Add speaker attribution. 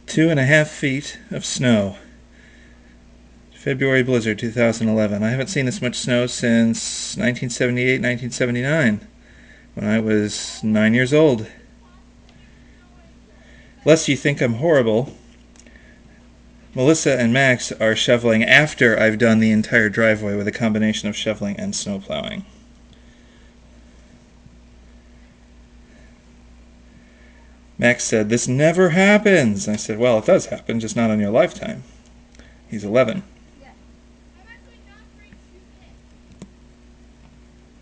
Speaker 1: 2.5 feet of snow. February blizzard 2011. I haven't seen this much snow since 1978, 1979, when I was 9 years old. Lest you think I'm horrible, Melissa and Max are shoveling after I've done the entire driveway with a combination of shoveling and snow plowing. Max said, "This never happens." I said, "Well, it does happen, just not on your lifetime." He's 11.